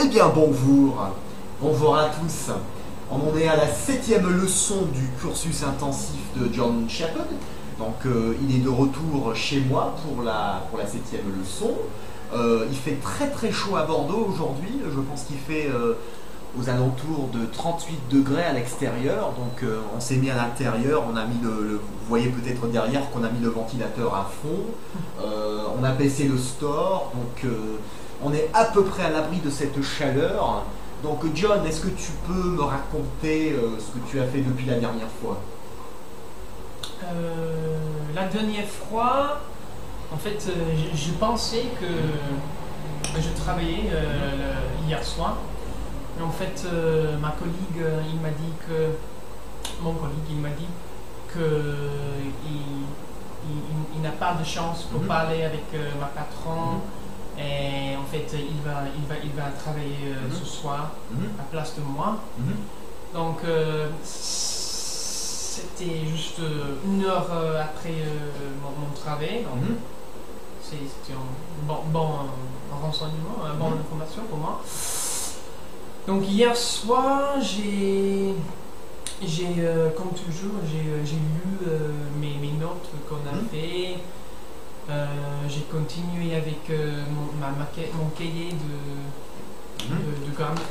Eh bien bonjour, bonjour à tous. On en est à la 7e leçon du cursus intensif de John Sheppard. Donc il est de retour chez moi pour la 7e leçon. Il fait très chaud à Bordeaux aujourd'hui. Je pense qu'il fait aux alentours de 38 degrés à l'extérieur. Donc on s'est mis à l'intérieur, on a mis vous voyez peut-être derrière qu'on a mis le ventilateur à fond. On a baissé le store, donc on est à peu près à l'abri de cette chaleur. Donc John, est-ce que tu peux me raconter ce que tu as fait depuis la dernière fois? La dernière fois, en fait, je pensais que je travaillais hier soir. Et en fait, mon collègue, il m'a dit que il n'a pas de chance pour parler avec ma patron. Et en fait, il va travailler ce soir à place de moi. Donc, c'était juste une heure après mon travail. Donc, c'était un bon renseignement, une bonne information pour moi. Donc, hier soir, comme toujours, j'ai lu mes notes qu'on a fait. J'ai continué avec mon cahier de grammatique.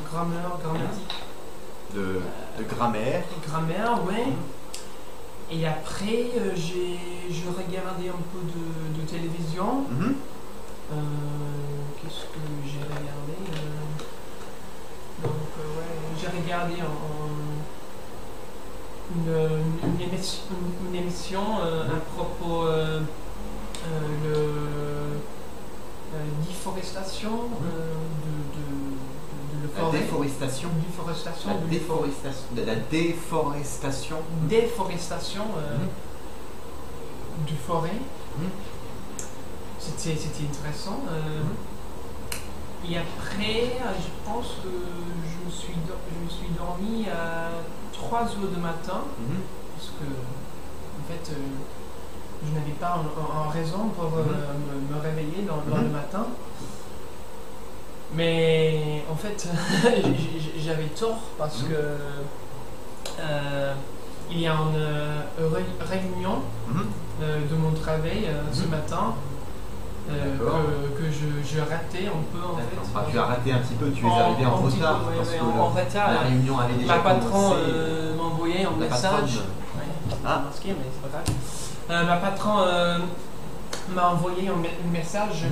De grammaire. Grammaire, ouais. Et après, je regardais un peu de télévision. Qu'est-ce que j'ai regardé? Donc, ouais, j'ai regardé une émission à propos déforestation de la forêt. Déforestation du forêt. C'était intéressant. Et après, je pense que je me suis dormi à 3 heures du matin, parce que en fait je n'avais pas en raison pour me réveiller dans le matin. Mais en fait, j'avais tort parce que il y a une réunion de mon travail ce matin que je ratais un peu en fait. Enfin, tu as raté un petit peu, tu es arrivé en retard. En retard. La réunion avait déjà ma patron commencé. m'a envoyé un message. Masqué, mais c'est pas grave. Ma patron m'a envoyé un message.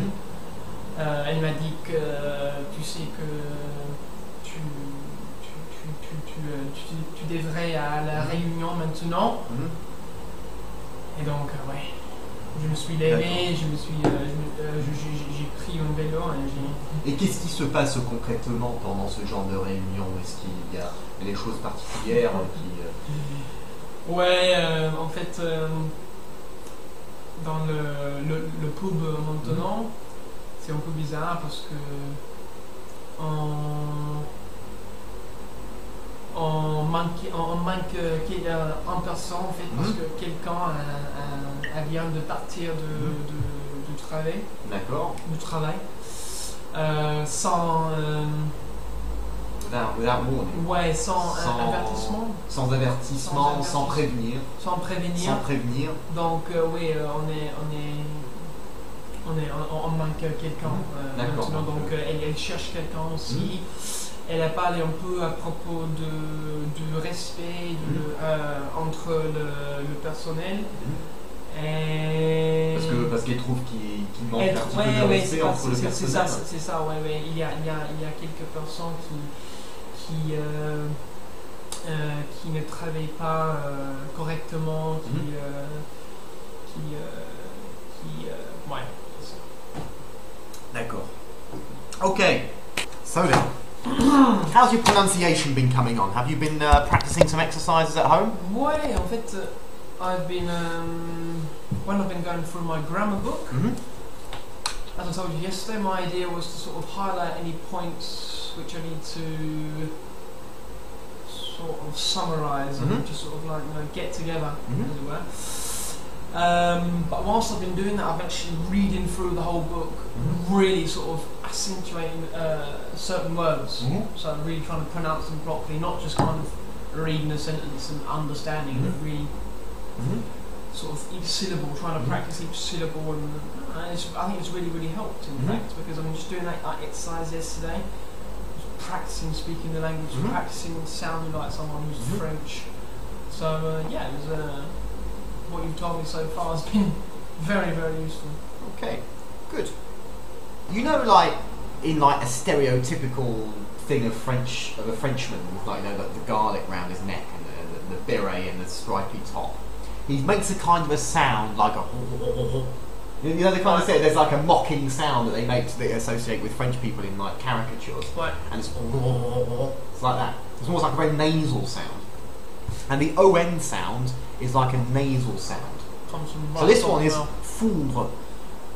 Elle m'a dit que tu sais que tu devrais à la réunion maintenant. Et donc, ouais, je me suis levé, j'ai pris un vélo. Et qu'est-ce qui se passe concrètement pendant ce genre de réunion? Est-ce qu'il y a des choses particulières qui... Ouais, en fait, dans le pub maintenant, c'est un peu bizarre parce que on manque en personne en fait, parce que quelqu'un vient de partir du travail. D'accord. Du travail. Sans ouais, sans avertissement. Sans avertissement, sans prévenir. Sans prévenir. Donc oui, on manque quelqu'un maintenant, donc elle cherche quelqu'un aussi. Elle a parlé un peu à propos du respect entre le personnel. Et parce qu'elle trouve qu'il manque un petit peu de respect entre le personnel. C'est ça, ouais. Il y a quelques personnes qui ne travaillent pas correctement, ouais. D'accord. Okay. So then, how's your pronunciation been coming on? Have you been practicing some exercises at home? Ouais, en fait, I've been going through my grammar book. As I told you yesterday, my idea was to sort of highlight any points which I need to sort of summarize and just sort of like get together, as it were. But whilst I've been doing that, I've actually reading through the whole book, really sort of accentuating certain words. So I'm really trying to pronounce them properly, not just kind of reading a sentence and understanding it, really sort of each syllable, trying to practice each syllable, and I think it's really, really helped in fact, because I'm just doing that exercise yesterday, just practicing speaking the language, practicing sounding like someone who's French. So yeah, it was, what you've told me so far has been very, very useful. Okay, good. You know, like in like a stereotypical thing of a Frenchman with, like, you know, the garlic round his neck and the beret and the stripy top. He makes a kind of a sound like a you know, the kind of thing. There's like a mocking sound that they make that they associate with French people in like caricatures, and it's like that. It's almost like a very nasal sound, and the on sound is like a nasal sound. Comes from So this one is fondre,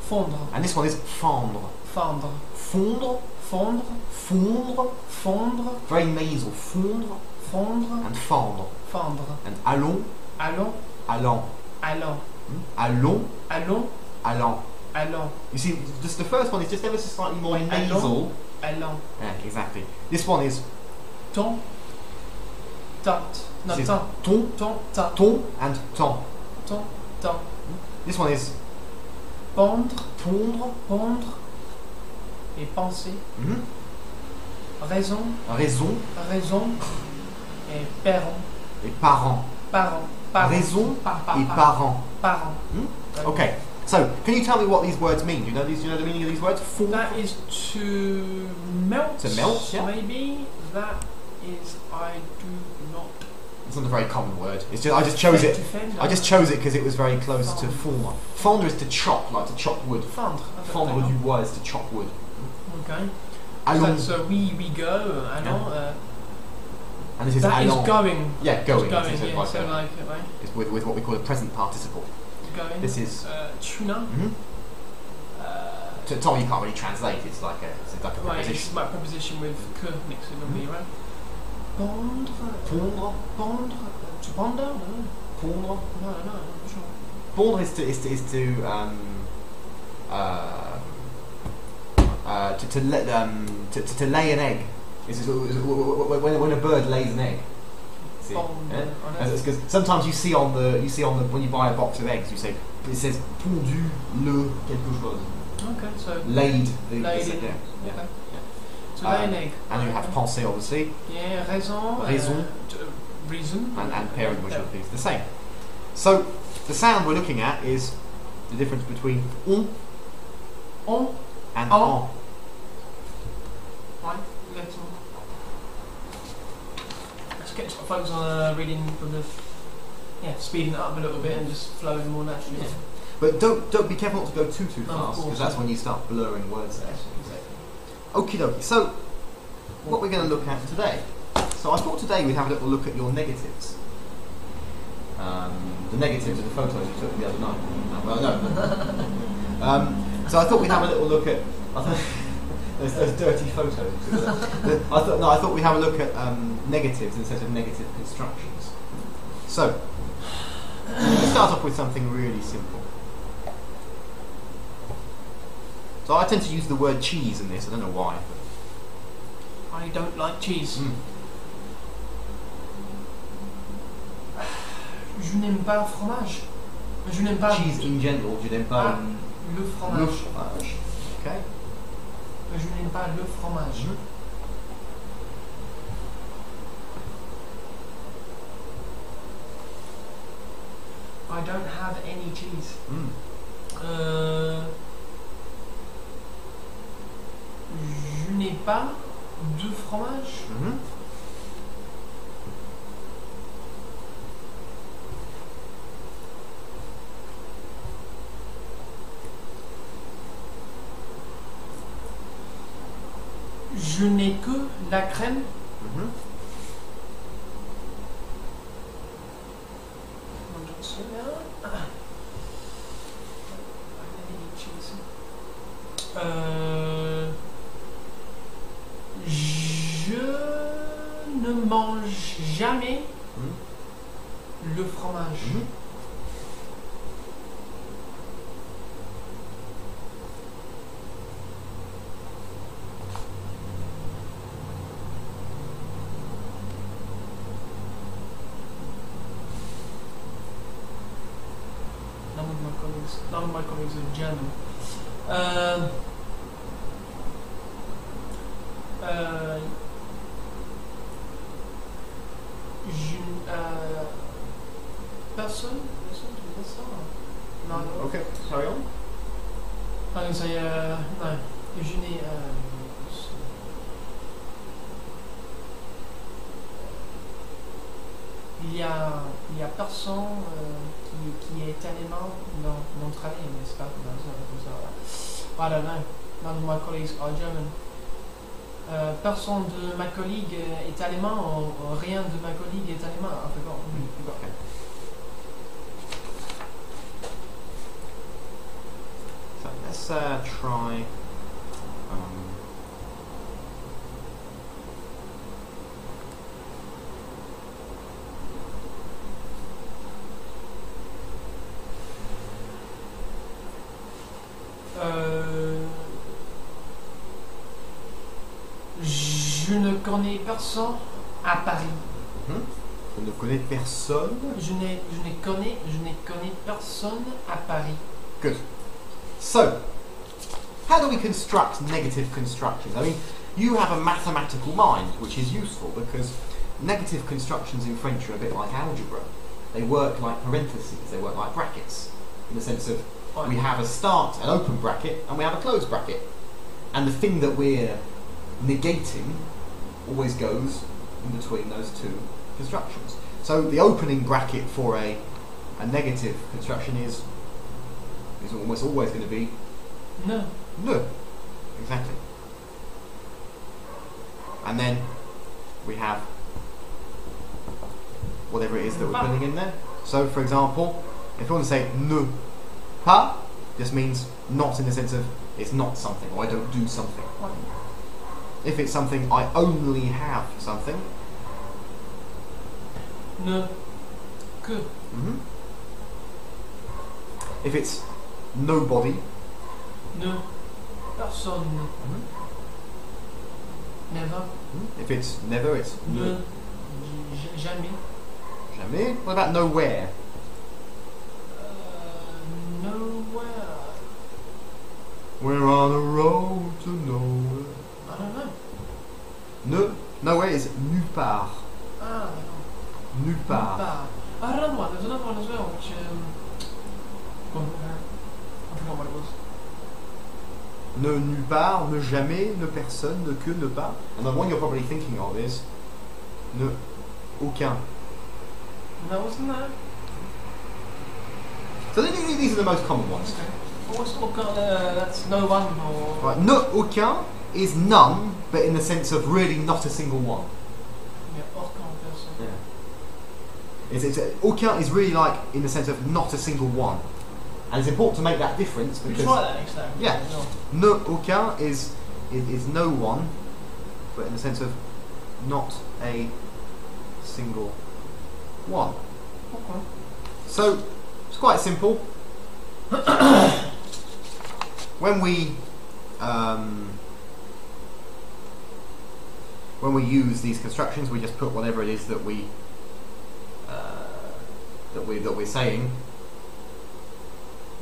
fondre, and this one is fendre. fondre, Fondre, fondre, fondre, fondre, very nasal. Fondre fondre, and fendre, fondre. and allons, Allons, allons, allons, allons, allons, allons. allons, You see, just the first one is just ever so slightly more nasal. allons. Yeah, exactly. This one is Ton, tot, no, this is ton, ton, ton, tot, ton, and ton. ton, ton. This one is Pondre, pondre, pondre, et penser. Raison, raison, raison, et parent, et parent. parent, parent. Raison Pa, et parent. parent. Okay, so can you tell me what these words mean? Do you know these? Do you know the meaning of these words? That is to melt. To melt, yeah. Maybe. That is, I do not. It's not a very common word. It's just I just chose it. I just chose it because it was very close to fondre. Fondre is to chop, like to chop wood. Fondre. Fondre du bois is to chop wood. Okay. Allons. So we go. Allons. And this is that allons. is going. Yeah, going. Going. It's Yeah. like So a- like it's with what we call a present participle. going. This is tuna. To Tom, you can't really translate. It's like a Right, preposition. it's my preposition with que next to me, right? Pondre. Pondre. Pondre. To ponder? No. Pondre. No, I'm not sure. Pondre is to lay an egg. It's when a bird lays an egg. See? Pondre. Yeah? Because sometimes you see on the when you buy a box of eggs, it says pondu le quelque chose. Okay, so Laid. laid in. Yeah. Okay. To lay an egg. And you have pensée, obviously. Yeah, raison. Raison. Reason. And parent, which would be the same. So the sound we're looking at is the difference between on and en. Right, let's get focus on reading from the speeding it up a little bit and just flowing more naturally. Yeah. But don't be careful not to go too fast, course. because that's when you start blurring words there. Exactly. Okie dokie. So what we're going to look at today. So I thought today we'd have a little look at your negatives. The negatives of the photos you took the other night. Well, no. So I thought we'd have a little look at those dirty photos. I thought we'd have a look at negatives instead of negative constructions. So let's start off with something really simple. So I tend to use the word cheese in this. I don't know why. I don't like cheese. Je n'aime pas le fromage. Je n'aime pas Cheese in general. Je n'aime pas le fromage. le fromage. Okay. Je n'aime pas le fromage. I don't have any cheese. Je n'ai pas de fromage. Je n'ai que la crème. Je ne mange jamais le fromage. none of my colleagues are German. Personne, tu veux dire ça? Non. Okay, carry on. I'm going to say, no, je n'ai, il y a personne qui est tellement dans mon travail, n'est-ce pas? I don't know. None of my colleagues are German. Personne de ma collègue est allemand, ou rien de ma collègue est allemand. I forgot. Okay. So let's try. Je ne connais personne à Paris. Je ne connais personne. Je ne connais personne à Paris. Good. So, how do we construct negative constructions? I mean, you have a mathematical mind, which is useful because negative constructions in French are a bit like algebra. They work like parentheses, they work like brackets, in the sense of we have a start, an open bracket, and we have a closed bracket. And the thing that we're negating always goes in between those two constructions. So the opening bracket for a negative construction is almost always going to be no. No. Exactly. And then we have whatever it is that we're putting in there. So for example, if you want to say ne pas, just means not in the sense of it's not something, or I don't do something. If it's something, I only have something. Ne que. If it's nobody. Ne personne. Never. If it's never, it's ne. Jamais. Jamais. What about nowhere? Nowhere. We're on a road to nowhere. I don't know. Nowhere is nulle part. Ah, Nulle part. I don't know. There's another one as well, which I forgot what it was. Ne nulle part, ne jamais, ne personne, ne que, ne pas. And the one you're probably thinking of is ne aucun. No, wasn't that? So these are the most common ones. Okay. What's aucun? That's no one or. Right, ne aucun is none, but in the sense of really not a single one. Yeah, aucun person. Yeah. Aucun is really like in the sense of not a single one. And it's important to make that difference because... We try that next time. Yeah. Ne aucun is no one, but in the sense of not a single one. Okay. So, it's quite simple. When we use these constructions, we just put whatever it is that we're saying,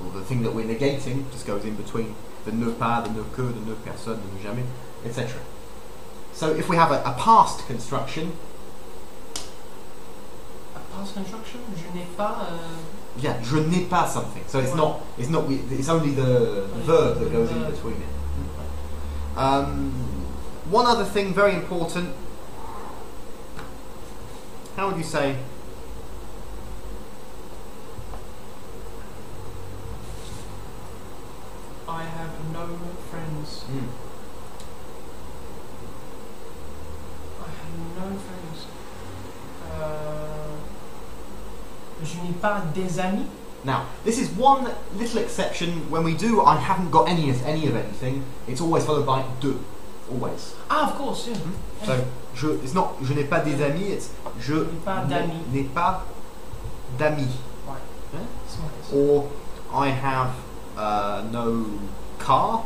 or the thing that we're negating, just goes in between the ne pas, the ne que, the ne personne, the ne jamais, etc. So if we have a past construction, past construction, je n'ai pas. Yeah, je n'ai pas something. So it's not. It's only the verb that goes in between it. One other thing, very important. How would you say? I have no friends. I have no friends. Je n'ai pas des amis. Now, this is one little exception. When we do, I haven't got any of anything. It's always followed by de, always. Ah, of course, yeah. So, it's not je n'ai pas des amis. It's je n'ai pas d'amis. Right. Yeah? Or I have no car.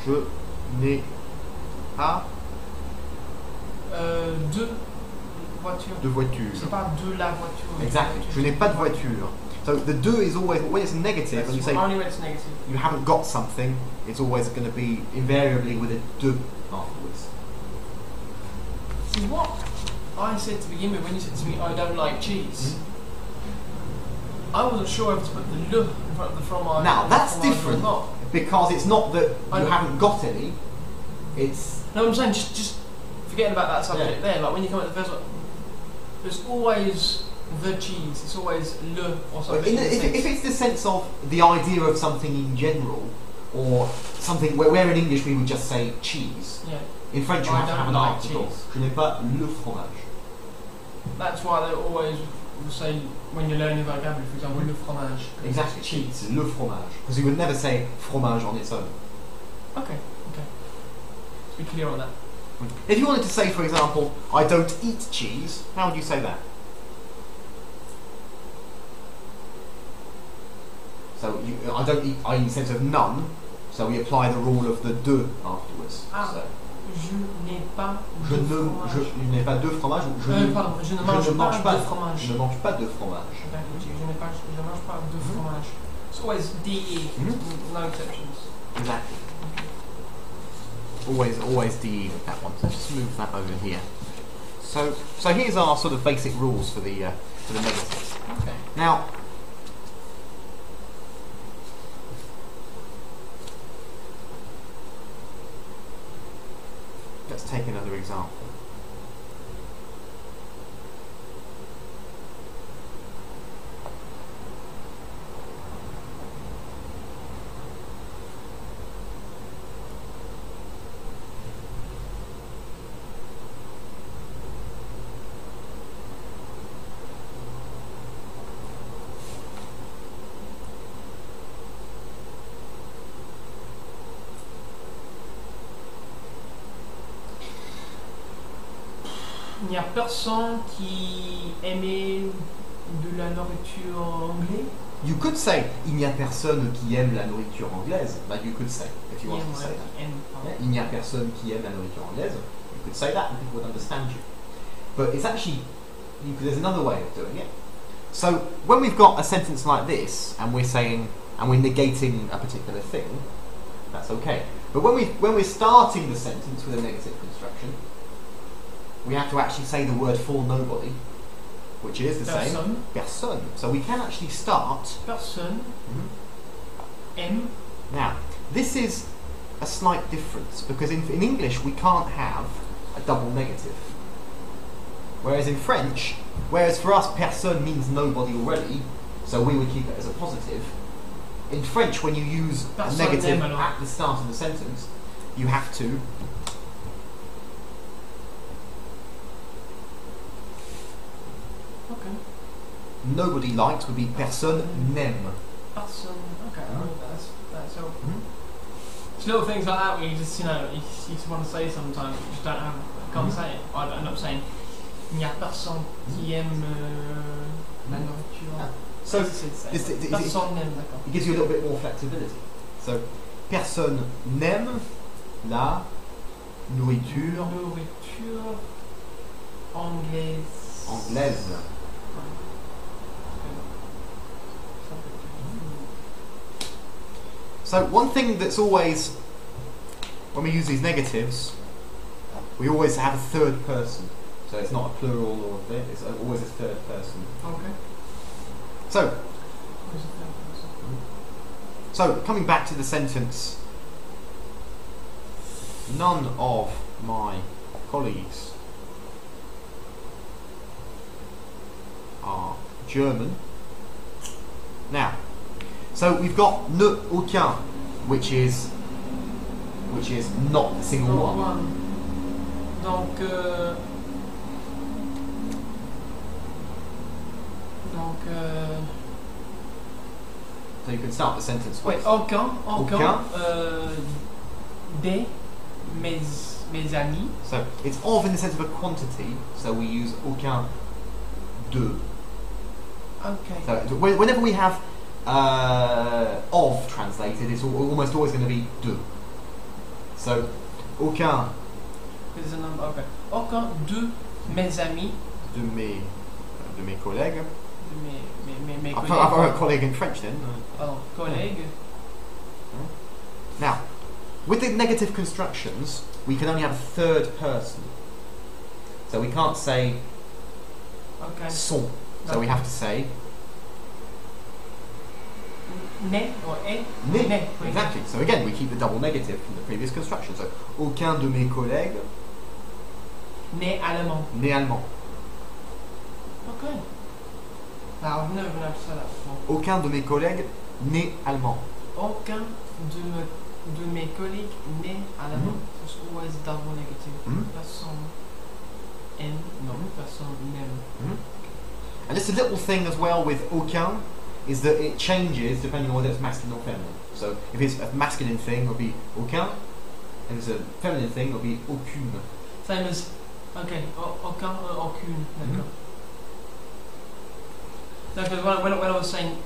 Je n'ai pas de voiture. de voiture. C'est pas de la voiture. Exactly. Je n'ai pas de voiture. So the de is always, when it's negative, and you say only when it's negative. you haven't got something, it's always going to be invariably with a de afterwards. See what I said to begin with when you said to me, I don't like cheese. I wasn't sure if to put the le in front of the fromage. Now that's fromage different or not. because it's not that you haven't got any. It's no, I'm saying just forgetting about that subject there. Like when you come at the first one, there's always the cheese. It's always le or something. If it's the sense of the idea of something in general, or something where in English we would just say cheese. Yeah. In French you have to have an like article. cheese. Je n'ai pas le fromage. That's why they always will say when you're learning vocabulary, for example, le fromage. Exactly, cheese, le fromage. Because you would never say fromage on its own. Okay. Let's be clear on that. If you wanted to say, for example, I don't eat cheese, how would you say that? So I don't eat, I in the sense of none, so we apply the rule of the de afterwards. So. Je n'ai pas Je n'ai pas de fromage ou je ne mange pas de fromage. Je ne mange pas de fromage. Je ne mange pas de fromage. It's always DE, no exceptions. Exactly. Always DE with that one. So just move that over here. So here's our sort of basic rules for the negatives. Okay. Now, let's take another example. Il n'y a personne qui aimait de la nourriture anglaise. You could say il n'y a personne qui aime la nourriture anglaise. Like you could say if you wanted to say that. Yeah, il n'y a personne qui aime la nourriture anglaise. You could say that and people would understand you. But it's actually there's another way of doing it. So when we've got a sentence like this and we're saying and we're negating a particular thing, that's okay. But when we're starting the sentence with a negative construction, we have to actually say the word for nobody, which is the same. Personne. So we can actually start. Personne. M. Now, this is a slight difference because in English we can't have a double negative. Whereas in French, whereas for us personne means nobody already, so we would keep it as a positive. In French, when you use a negative at the start of the sentence, you have to nobody likes would be personne n'aime. Personne, okay, that's helpful. It's little things like that where you just, you just want to say sometimes, you just don't have, can't say it. I end up saying, il n'y a personne qui aime la nourriture. So, personne n'aime, d'accord. It gives you a little bit more flexibility. So, personne n'aime la nourriture. Nourriture anglaise. Anglaise. So one thing that's always, when we use these negatives, we always have a third person. So it's not a plural or a bit, it's always a third person. Okay. So coming back to the sentence, none of my colleagues are German. Now, so we've got ne aucun, which is not a single one. Donc, so you can start the sentence with aucun de mes amis. So it's of in the sense of a quantity, so we use aucun de. Okay. So whenever we have of translated, it's almost always going to be de. So aucun. There's a number. Okay. Aucun de mes amis. De mes collègues. mes I've collègues. got a colleague in French then. Pardon, collègues. Now, with the negative constructions, we can only have a third person. So we can't say Okay. sont. So we have to say Ne or est. ne. Oui. Exactly. So again, we keep the double negative from the previous construction. So aucun de mes collègues Né allemand. n'est allemand. Okay. Now I've never been able to say that before. Aucun de mes collègues n'est allemand. Aucun de mes collègues né allemand. It's always double negative. Personne aime, non, personne n'aime. And just a little thing as well with aucun is that it changes depending on whether it's masculine or feminine. So if it's a masculine thing, it'll be aucun, and if it's a feminine thing, it'll be aucune. Same as, okay, aucun, aucune. No, because when I was saying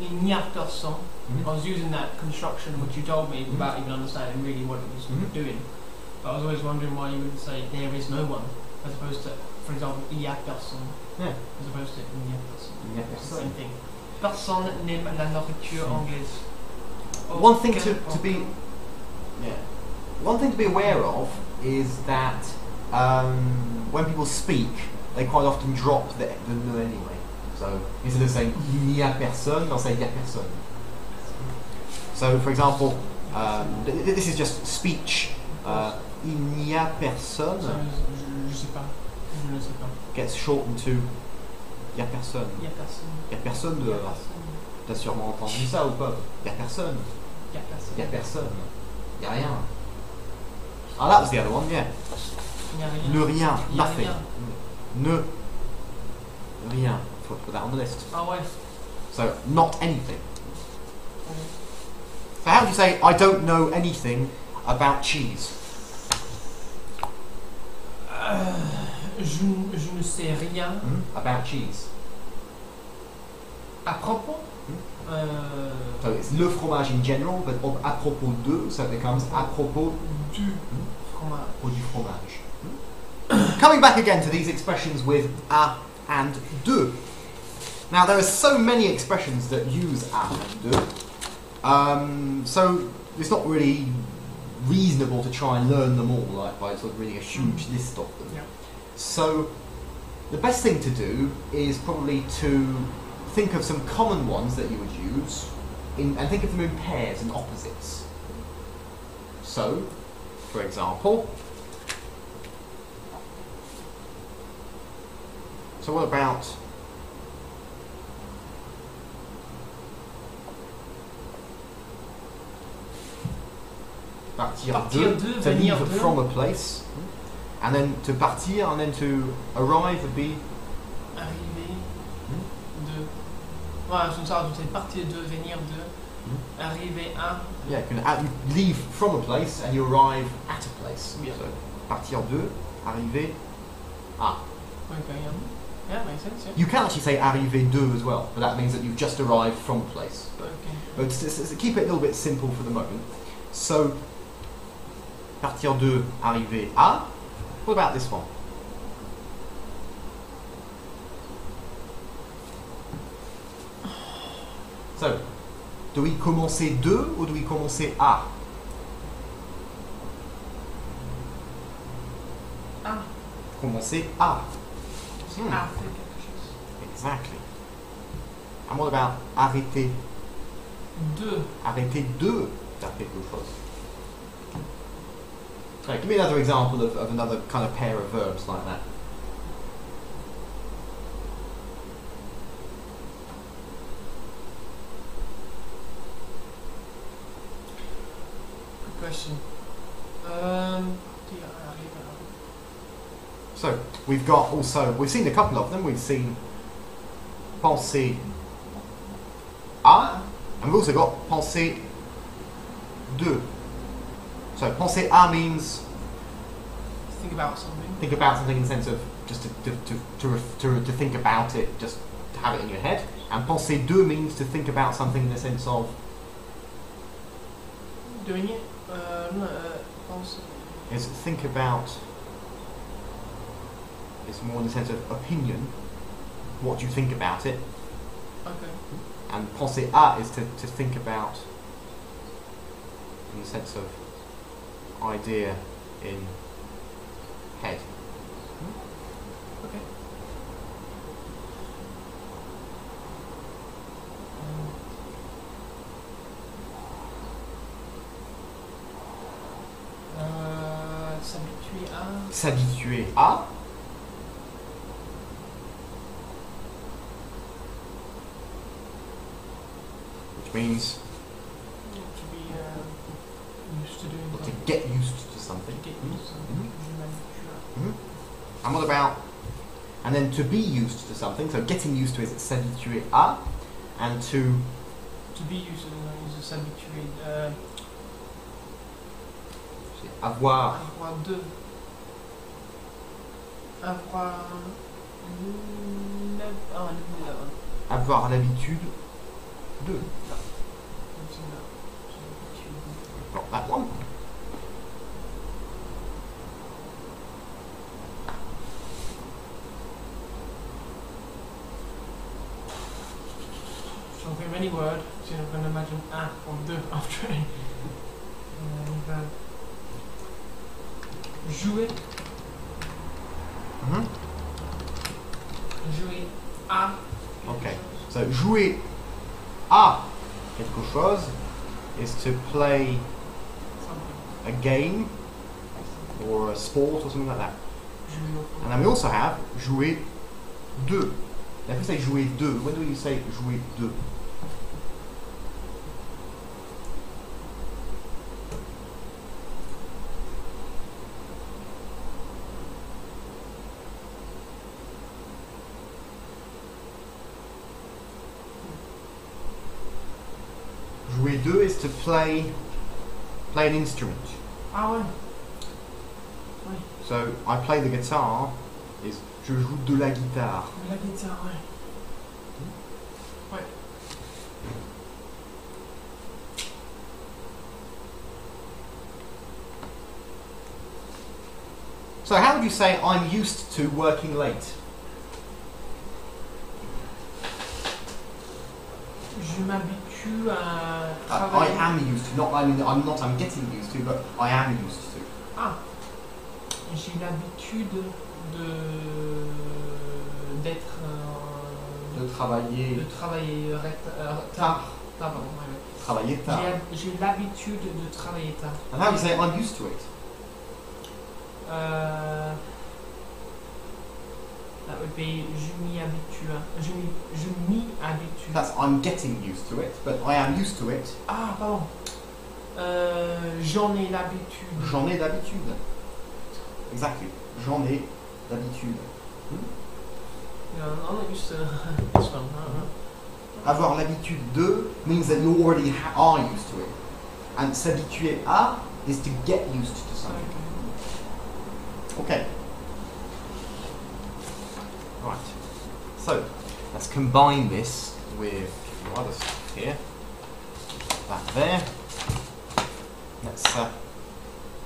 il n'y a personne, I was using that construction which you told me without even understanding really what it was doing. But I was always wondering why you wouldn't say there is no one, as opposed to, for example, il y a personne, as opposed to il n'y a personne. Il n'y a It's the personne. same thing. Personne n'aime la nourriture anglaise. One thing to be one thing to be aware of is that when people speak, they quite often drop the ne anyway. So instead of saying il n'y a personne, they'll say il y a personne. So for example, this is just speech. Il n'y a personne Je sais pas. Je ne sais pas. gets shortened to il y a personne. Il y a personne. Il y a personne Il y a dehors. personne. T'as sûrement entendu ça ou pas? Il y a personne. Il y a personne. Il y a personne. Il y a rien. Ah, that was the other one, yeah. Il n'y a rien. Le rien, Il y a nothing. rien. Ne rien. Put that on the list. Ah ouais. So, not anything. So how do you say, I don't know anything about cheese? Je ne sais rien. About cheese. À propos. So it's le fromage in general, but à propos de, so it becomes à propos Du fromage. or du fromage. Coming back again to these expressions with a and de. Now there are so many expressions that use a and de, so it's not really reasonable to try and learn them all, like by sort of reading a huge list of them. Yeah. So the best thing to do is probably to think of some common ones that you would use, and think of them in pairs and opposites. So, for example, so what about partir de, to venir leave de. from a place, and then to partir, and then to arrive would be Arriver de. Voilà, je me suis rajouté partir de, venir de, arriver à. yeah, you leave from a place and you arrive at a place. Yeah. So partir de, arriver à. Okay, yeah, makes sense. Yeah. You can actually say arriver de as well, but that means that you've just arrived from a place. Okay. But to keep it a little bit simple for the moment. So partir de, arriver à. What about this one? So, do we commencer de ou do we commencer à? Ah. Commencer à. Ah, faire quelque chose. Exactly. And what about arrêter? De. Arrêter de faire quelque chose. Right, give me another example of another kind of pair of verbs like that. Good question. So we've got also, we've seen a couple of them. We've seen penser à, and we've also got penser de. So penser à means Think about something. think about something in the sense of just to think about it, just to have it in your head. And penser de means to think about something in the sense of Doing it. No. Also. is think about. It's more in the sense of opinion. What do you think about it? Okay. And penser à is to think about, in the sense of idea in head. Okay. S'habituer à. S'habituer à. Which means To be used to doing to something. get used to something. Get used to something. Je m'habitue à. Mm-hmm. And what about, and then to be used to something, so getting used to is s'habituer à, and to be used to is s'habituer. avoir. Avoir de. Avoir. Avoir l'habitude de. Got that one. So I'll give any word, so I'm going to imagine a or de after it. Jouer. Mm-hmm. Jouer à. Okay. So jouer à quelque chose is to play a game or a sport or something like that. And then we also have jouer de. Now if we say jouer de, when do you say jouer de? Jouer de is to play an instrument. Ah ouais. Oui. So I play the guitar is je joue de la guitare. La guitare, ouais. Ouais. So how would you say I'm used to working late? Je m'habitue à I travailler. am used to, not I mean I'm getting used to, but I am used to. Ah. J'ai l'habitude d'être De travailler tard. Pardon, ouais. travailler tard. J'ai l'habitude de travailler tard. And how would you say I'm used to it? That would be je m'y habitue. Je m'y habitue. That's I'm getting used to it, but I am used to it. Ah, pardon. J'en ai l'habitude. J'en ai d'habitude. Exactly. J'en ai d'habitude. Yeah, I'm not used to this one. Avoir l'habitude de means that you already are used to it. And s'habituer à is to get used to something. Okay. Right. So, let's combine this with your other stuff here. That there. Let's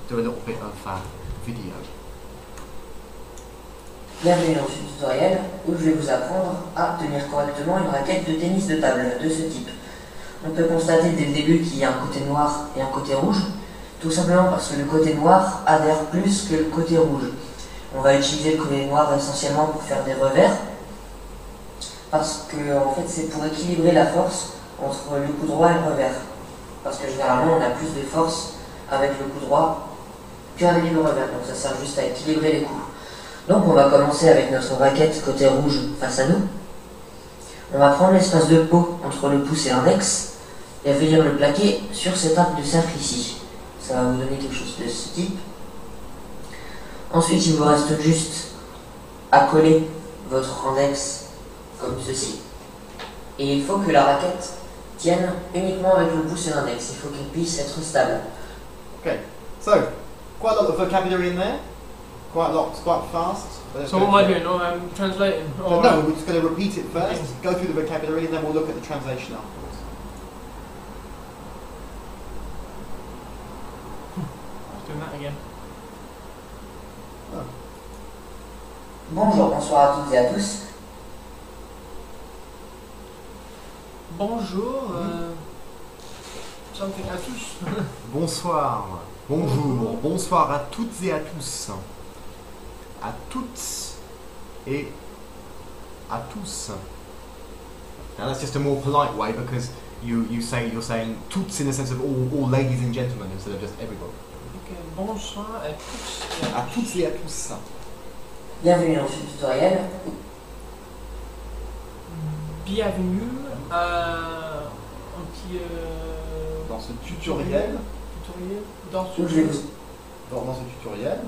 do a little bit of video. Bienvenue dans ce tutoriel où je vais vous apprendre à tenir correctement une raquette de tennis de table de ce type. On peut constater dès le début qu'il y a un côté noir et un côté rouge, tout simplement parce que le côté noir adhère plus que le côté rouge. On va utiliser le côté noir essentiellement pour faire des revers, parce que en fait c'est pour équilibrer la force entre le coup droit et le revers. Parce que généralement on a plus de force avec le coup droit qu'avec le revers, donc ça sert juste à équilibrer les coups. Donc on va commencer avec notre raquette côté rouge face à nous. On va prendre l'espace de peau entre le pouce et l'index et venir le plaquer sur cet arc de cercle ici. Ça va vous donner quelque chose de ce type. Ensuite il vous reste juste à coller votre index comme ceci. Et il faut que la raquette tienne uniquement avec le pouce et l'index. Il faut qu'elle puisse être stable. Okay. So, quite a lot of vocabulary in there. Quite a lot, quite fast. So what am I doing? Oh, I'm translating. Oh, No, we're just going to repeat it first, go through the vocabulary, and then we'll look at the translation afterwards. Doing that again. Oh. Bonjour, bonsoir à toutes et à tous. bonjour, something à tous. Bonsoir, bonjour, bonsoir à toutes et à tous. À toutes et à tous. Now that's just a more polite way because you're saying toutes in the sense of all ladies and gentlemen instead of just everybody. Ok, bonsoir à tous. À toutes et à tous. Bienvenue dans ce tutoriel. Bienvenue à un petit Dans ce tutoriel. Dans ce Où je vais vous... Dans ce tutoriel.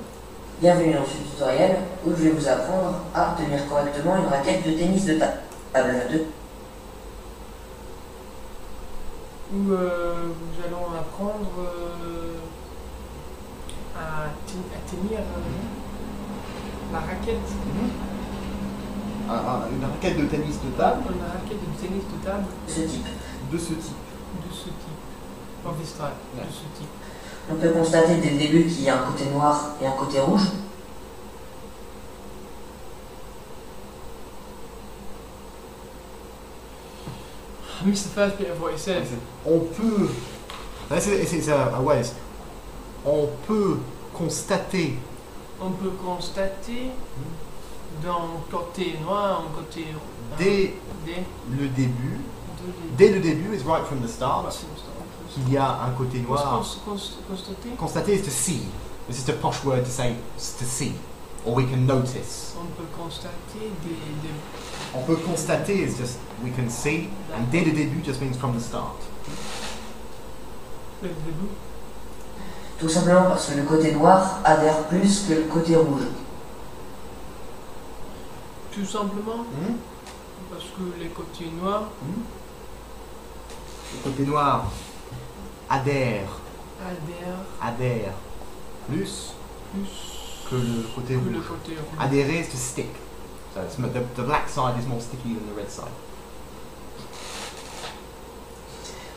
Bienvenue dans ce tutoriel où je vais vous apprendre à tenir correctement une raquette de tennis de table. où nous allons apprendre à tenir la raquette. Une raquette de tennis de table. Une raquette de tennis de table. De ce type. De ce type. De ce type. Of this type. Ouais. De ce type. On peut constater dès le début qu'il y a un côté noir et un côté rouge. I missed the first bit of what he said. On peut. It's a way. On peut constater. On peut constater dans côté noir, en côté Dès le début. Dès le début, is right from the start. Qu'il y a un côté noir. Constater. Constater is to see. It's just a posh word to say to see, or we can notice. On peut constater des On peut constater is just we can see, and dès le début just means from the start. le début. Tout simplement parce que le côté noir adhère plus que le côté rouge. Tout simplement parce que les côtés noirs Le côté noir adhère plus que le côté rouge. le côté rouge. Adhérer is to stick. So it's, the black side is more sticky than the red side.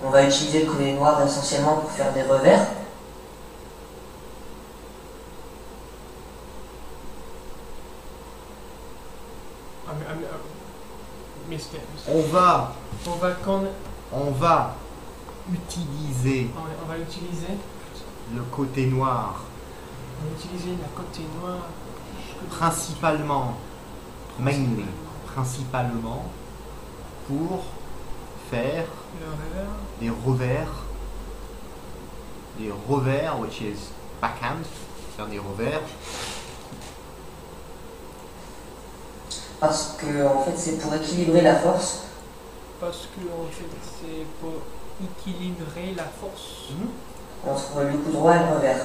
On va utiliser le côté noir essentiellement pour faire des revers. Missed it. On va utiliser On va utiliser le côté noir la côté noir principalement pour faire le revers. des revers, which is backhand, faire des revers, Parce que en fait c'est pour équilibrer la force Parce que en fait c'est pour équilibrer la force entre le coup droit et le revers.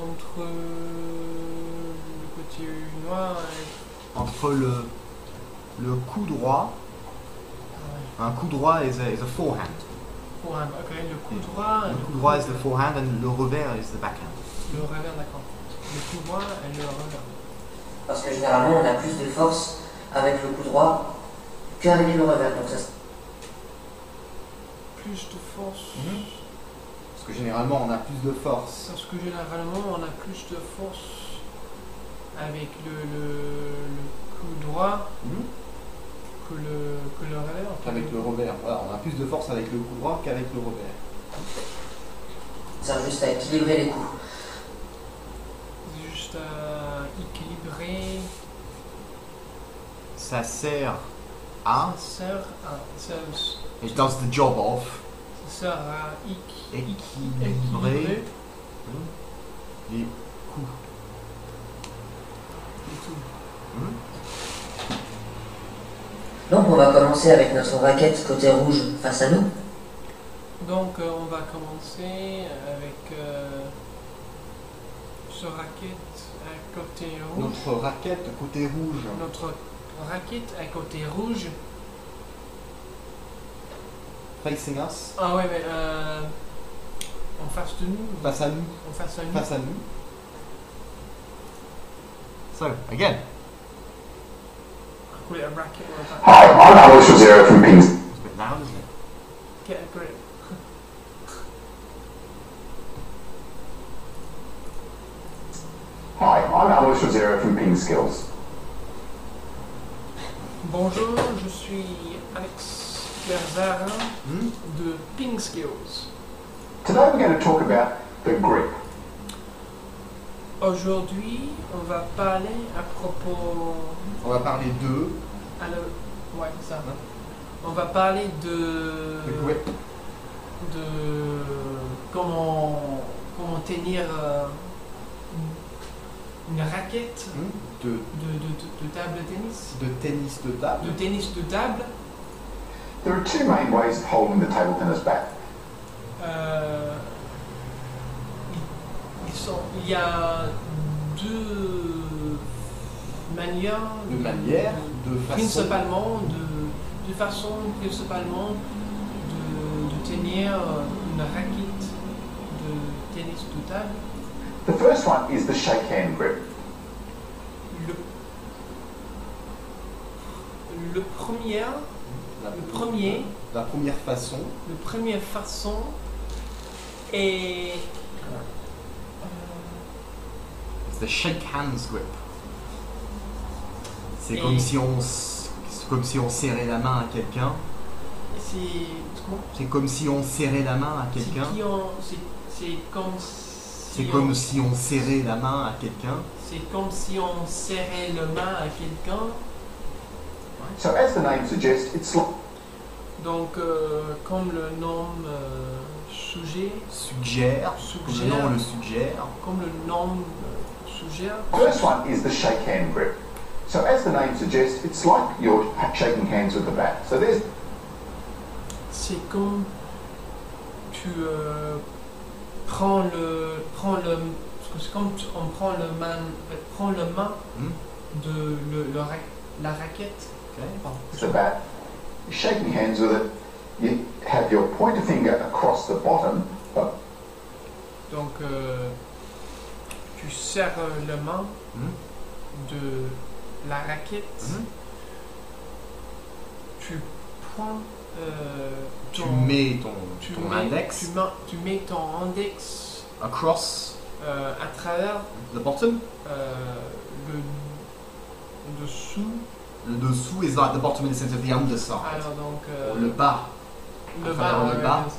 entre le côté noir et entre le coup droit. Un coup droit is a forehand. forehand. Ok, le coup droit. Le coup droit is the forehand and le revers is the backhand. Le revers, d'accord. Le coup droit et le revers. Parce que généralement on a plus de force avec le coup droit qu'avec le revers. Donc ça, Plus de force. Parce que généralement on a plus de force. Parce que généralement on a plus de force avec le coup droit que le revers. Qu'avec le revers. Voilà, on a plus de force avec le coup droit qu'avec le revers. ça sert juste à équilibrer les coups. C'est juste à équilibrer. Ça sert à. It does the job of. Ça sert à Équilibrer les coups. Et tout. Donc on va commencer avec notre raquette côté rouge face à nous. Donc on va commencer avec ce raquette à côté rouge. Notre raquette côté rouge. Notre raquette à côté rouge. Facing us. Ah ouais, mais en face de nous. Face à nous. En face à nous. Face à nous. So, again. Call it a racket or a bat. Hi, I'm Alex Rosero from Pings. It's a bit loud, isn't it? Get a grip. Hi, I'm Alex Rosero from Ping Skills. Bonjour, je suis Alex super arts de ping skills. Today we're going to talk about the grip. Aujourd'hui, on va parler à propos. On va parler de Alors, ouais, ça. On va parler de. le grip. De comment tenir une raquette de table de tennis. De tennis de table. De tennis de table. There are two main ways of holding the table tennis bat. Il y a deux manières. Principalement de tenir une raquette de tennis de table. The first one is the shake hand grip. La première façon est c'est the shake hands grip. C'est comme si on serrait la main à quelqu'un. C'est comme si on serrait la main à quelqu'un. C'est comme si on serrait la main à quelqu'un. C'est comme si on serrait la main à quelqu'un. So as the name suggests, it's like Donc, comme le nom suggère, the first one is the shake hand grip. So as the name suggests, it's like you're shaking hands with the bat. So there's c'est comme tu prends le c'est comme on prend le main de la raquette. it's the bat. You're shaking hands with it. You have your pointer finger across the bottom. Donc tu serres la main de la raquette. Tu prends tu mets ton index. Tu mets ton index Across à travers the bottom. le dessous. Le dessous is like the bottom in the sense of the underside. Alors donc Le bas. le bas.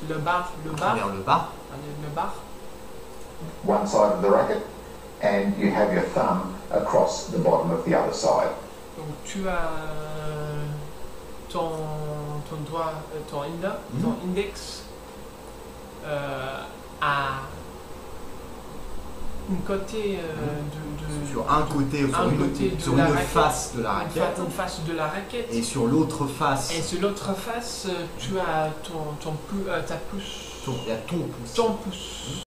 Vers le bas. One side of the racket, and you have your thumb across the bottom of the other side. Donc tu as ton doigt, ton index à une côté sur un côté, sur une face de la raquette. Une face de la raquette. Et sur l'autre face. Tu as ta pouce. Ton pouce.